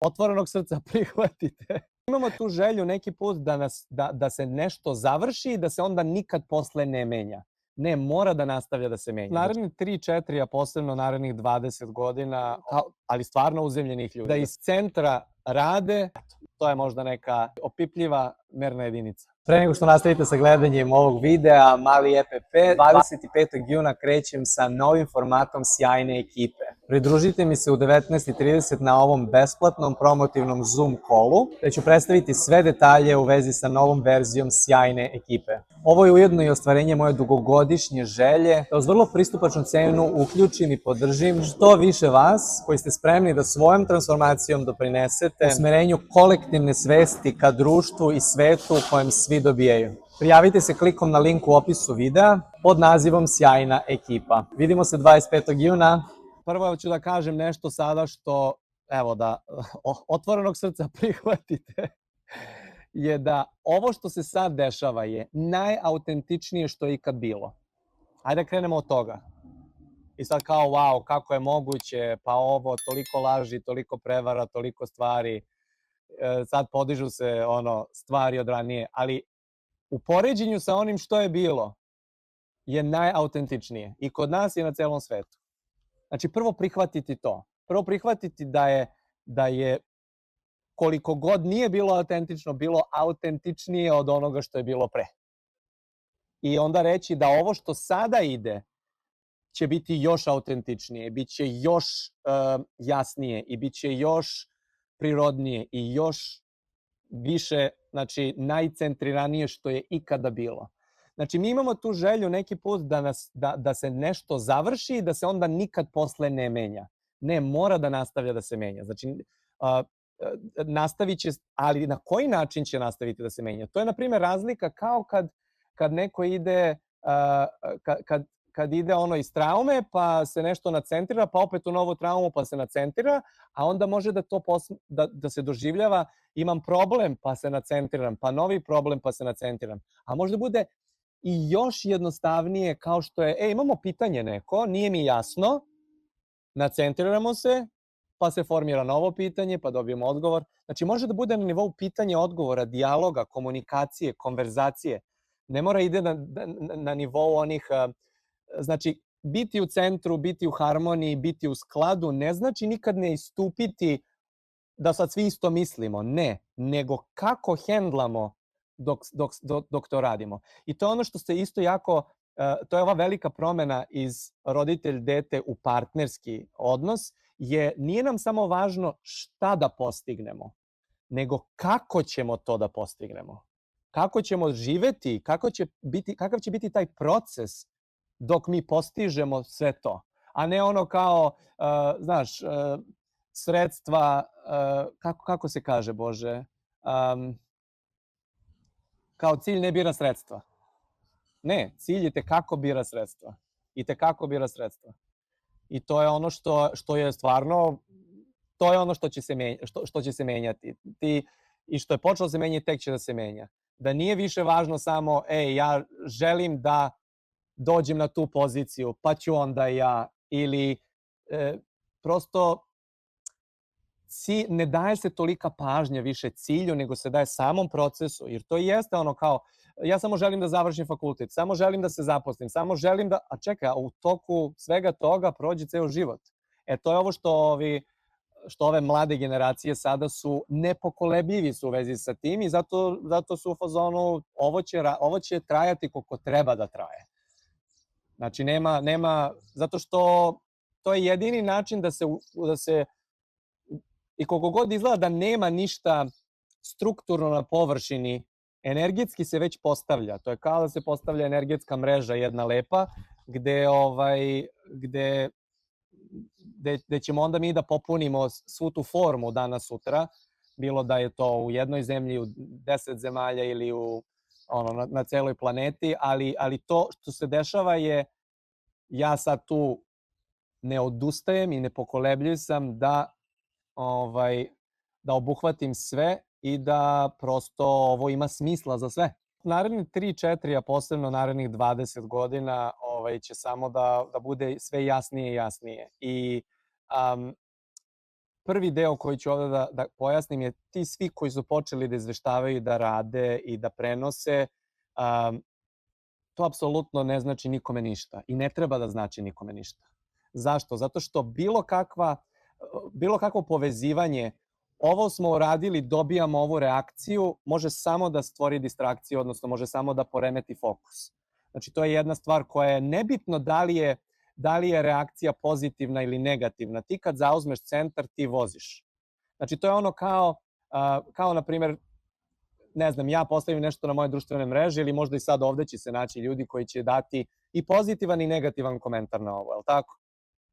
otvorenog srca prihvatite. Imamo tu želju neki put da se nešto završi i da se onda nikad posle ne menja. Ne, mora da nastavlja da se menja. Narednih 3-4, a posebno narednih 20 godina, ali stvarno uzemljenih ljudi, da iz centra rade, to je možda neka opipljiva merna jedinica. Pre nego što nastavite sa gledanjem ovog videa, mali EPP, 25. juna krećem sa novim formatom Sjajne ekipe. Pridružite mi se u 19:30 na ovom besplatnom promotivnom Zoom callu, gde ću predstaviti sve detalje u vezi sa novom verzijom Sjajne ekipe. Ovo je ujedno i ostvarenje moje dugogodišnje želje da uz vrlo pristupačnu cenu uključim i podržim što više vas koji ste spremni da svojom transformacijom doprinesete usmerenju kolektivne svesti ka društvu i svetu u kojem svi dobijaju. Prijavite se klikom na link u opisu videa pod nazivom Sjajna ekipa. Vidimo se 25. juna. Prvo ću da kažem nešto sada što, evo da otvorenog srca prihvatite, je da ovo što se sad dešava je najautentičnije što je ikad bilo. Ajde da krenemo od toga. I sad kao, wow, kako je moguće, pa ovo, toliko laži, toliko prevara, toliko stvari, sad podižu se stvari od ranije, ali u poređenju sa onim što je bilo je najautentičnije i kod nas i na celom svetu. Znači, prvo prihvatiti to. Prvo prihvatiti da je koliko god nije bilo autentično, bilo autentičnije od onoga što je bilo pre. I onda reći da ovo što sada ide će biti još autentičnije, bit će još jasnije i bit će još prirodnije i još više, znači, najcentriranije što je ikada bilo. Znači, mi imamo tu želju neki put da se nešto završi i da se onda nikad posle ne menja. Ne, mora da nastavlja da se menja. Znači, nastavit će, ali na koji način će nastaviti da se menja? To je, na primjer, razlika kao kad neko ide, kad ide iz traume, pa se nešto nacentrira, pa opet u novu traumu, pa se nacentrira, a onda može da se doživljava imam problem, pa se nacentriram, pa novi problem, pa se nacentriram. A možda bude i još jednostavnije kao što je, imamo pitanje neko, nije mi jasno, nacentriramo se, pa se formira novo pitanje, pa dobijemo odgovor. Znači, može da bude na nivou pitanja, odgovora, dijaloga, komunikacije, konverzacije. Ne mora ide na nivou onih, znači, biti u centru, biti u harmoniji, biti u skladu, ne znači nikad ne istupiti da sad svi isto mislimo. Ne, nego kako hendlamo dok to radimo. I to je ono što se isto jako, to je ova velika promena iz roditelj-dete u partnerski odnos, nije nam samo važno šta da postignemo, nego kako ćemo to da postignemo. Kako ćemo živeti, kakav će biti taj proces dok mi postižemo sve to. A ne ono kao, znaš, sredstva, kako se kaže, Bože, kao cilj ne bira sredstva. Ne, cilj je kako bira sredstva. I kako bira sredstva. I to je ono što je stvarno, to je ono što će se menjati. I što je počelo se menjati, tek će da se menja. Da nije više važno samo, ja želim da dođem na tu poziciju, pa ću onda ja, ili prosto ne daje se tolika pažnja više cilju, nego se daje samom procesu, jer to jeste ono kao, ja samo želim da završim fakultet, samo želim da se zaposlim, samo želim da, a čekaj, u toku svega toga prođe ceo život. To je ovo što ove mlade generacije sada su nepokolebljivi su u vezi sa tim i zato su u fazonu, ovo će trajati koliko treba da traje. Znači, nema, zato što to je jedini način da se i koliko god izgleda da nema ništa strukturno na površini, energetski se već postavlja. To je kao da se postavlja energetska mreža jedna lepa, gde ćemo onda mi da popunimo svu tu formu danas sutra, bilo da je to u jednoj zemlji, u 10 zemalja ili na celoj planeti, ali to što se dešava je, ja sad tu ne odustajem i ne pokolebljujem sam da obuhvatim sve i da prosto ovo ima smisla za sve. Narednih 3-4, a posebno narednih 20 godina će samo da bude sve jasnije i jasnije. I prvi deo koji ću ovdje da pojasnim je ti svi koji su počeli da izveštavaju, da rade i da prenose, to apsolutno ne znači nikome ništa i ne treba da znači nikome ništa. Zašto? Zato što bilo kakvo povezivanje, ovo smo uradili, dobijamo ovu reakciju, može samo da stvori distrakciju, odnosno može samo da poremeti fokus. Znači, to je jedna stvar koja je nebitno da li je reakcija pozitivna ili negativna. Ti kad zauzmeš centar, ti voziš. Znači, to je ono kao na primjer, ne znam, ja postavim nešto na moje društvene mreže ili možda i sad ovde će se naći ljudi koji će dati i pozitivan i negativan komentar na ovo, je li tako?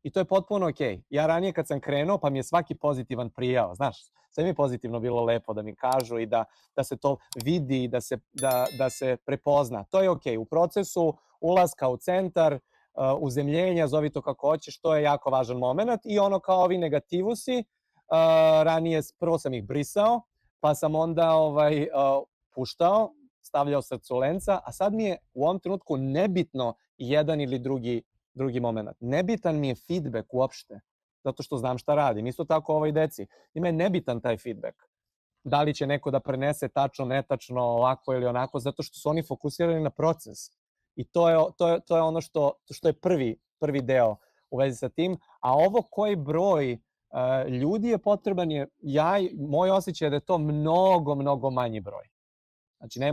I to je potpuno okej. Ja ranije kad sam krenuo, pa mi je svaki pozitivan prijao, znaš, sve mi je pozitivno bilo lepo da mi kažu i da se to vidi i da se prepozna. To je okej. U procesu ulaska u centar, uzemljenja, zovi to kako hoćeš, to je jako važan moment. I ono kao ovi negativusi, ranije prvo sam ih brisao, pa sam onda puštao, stavljao srculenca, a sad mi je u ovom trenutku nebitno jedan ili drugi moment. Nebitan mi je feedback uopšte, zato što znam šta radim. Isto tako ovoj deci. Ima je nebitan taj feedback. Da li će neko da prenese tačno, netačno, ovako ili onako, zato što su oni fokusirani na proces. I to je ono što je prvi deo u vezi sa tim. A ovo koji broj ljudi je potreban moj osjećaj je da je to mnogo, mnogo manji broj. Znači, ne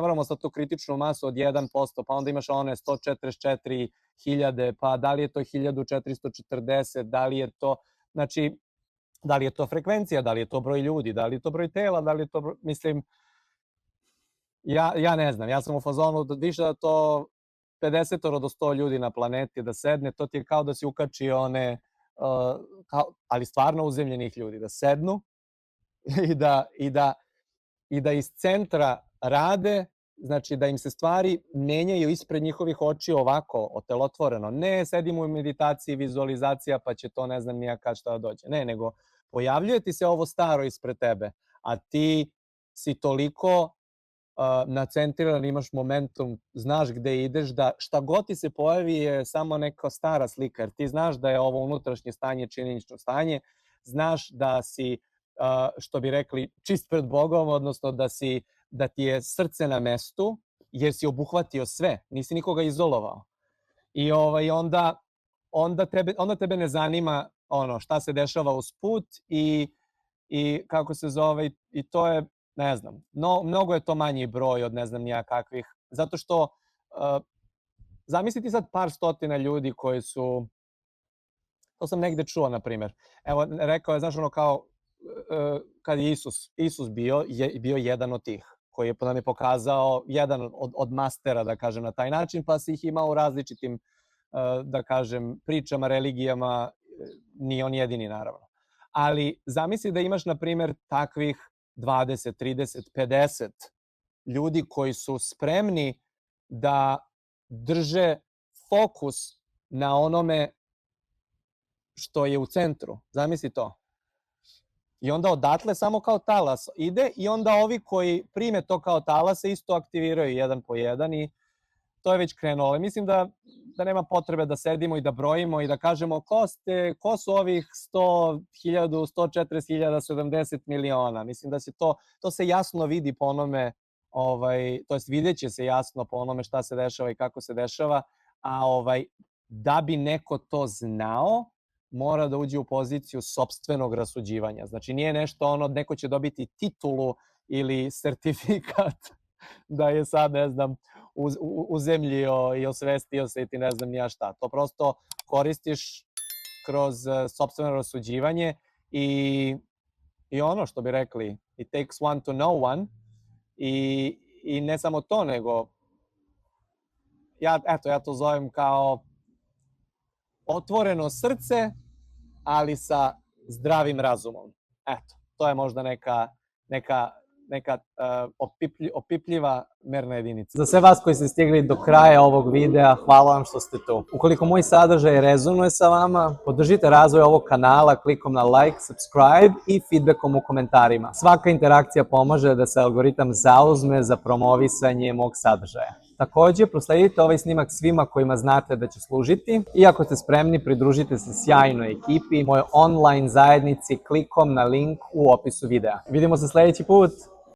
moramo sad tu kritičnu masu od 1%, pa onda imaš one 144.000, pa da li je to 1440, da li je to, znači, da li je to frekvencija, da li je to broj ljudi, da li je to broj tela, da li je to, mislim, ja ne znam, ja sam u fazonu više da to 50 do 100 ljudi na planeti da sedne, to ti je kao da si ukačio one, ali stvarno uzemljenih ljudi, da sednu i da iz centra rade, znači da im se stvari menjaju ispred njihovih očiju ovako, otelotvoreno. Ne sedimo u meditaciji, vizualizacija, pa će to ne znam nija kad šta dođe. Ne, nego pojavljuje ti se ovo staro ispred tebe, a ti si toliko nacentriran, imaš momentum, znaš gde ideš, da šta god ti se pojavi je samo neka stara slika, jer ti znaš da je ovo unutrašnje stanje, činjenično stanje, znaš da si, što bi rekli, čist pred Bogom, odnosno da ti je srce na mestu, jer si obuhvatio sve, nisi nikoga izolovao. I onda tebe ne zanima šta se dešava uz put i kako se zove, i to je, ne znam, mnogo je to manji broj od ne znam nija kakvih, zato što zamisliti sad par stotina ljudi koji su, to sam negde čuo, na primjer, evo, rekao je, znaš, ono kao, kad je Isus bio jedan od tih, koji je nam je pokazao jedan od mastera, da kažem, na taj način, pa si ih imao u različitim, da kažem, pričama, religijama, nije on jedini, naravno. Ali zamisli da imaš, na primjer, takvih 20, 30, 50 ljudi koji su spremni da drže fokus na onome što je u centru. Zamisli to. I onda odatle samo kao talas ide i onda ovi koji prime to kao talase isto aktiviraju jedan po jedan i to je već krenulo. Ali mislim da nema potrebe da sedimo i da brojimo i da kažemo ko su ovih 100.000, 140.000, 70 miliona. Mislim da se to se jasno vidi po onome, to jest vidjet će se jasno po onome šta se dešava i kako se dešava, a da bi neko to znao, mora da uđe u poziciju sopstvenog rasuđivanja. Znači, nije nešto neko će dobiti titulu ili sertifikat da je sad, ne znam, uzemljio i osvestio se i ti ne znam nija šta. To prosto koristiš kroz sopstveno rasuđivanje i ono što bi rekli, it takes one to know one i ne samo to, nego ja to zovem kao otvoreno srce, ali sa zdravim razumom. Eto, to je možda neka opipljiva merna jedinica. Za sve vas koji ste stigli do kraja ovog videa, hvala vam što ste tu. Ukoliko moj sadržaj rezonuje sa vama, podržite razvoj ovog kanala klikom na like, subscribe i feedbackom u komentarima. Svaka interakcija pomaže da se algoritam zauzme za promovisanje mog sadržaja. Takođe, prosledite ovaj snimak svima kojima znate da će služiti i ako ste spremni, pridružite se sjajnoj ekipi, moje online zajednici klikom na link u opisu videa. Vidimo se sledeći put!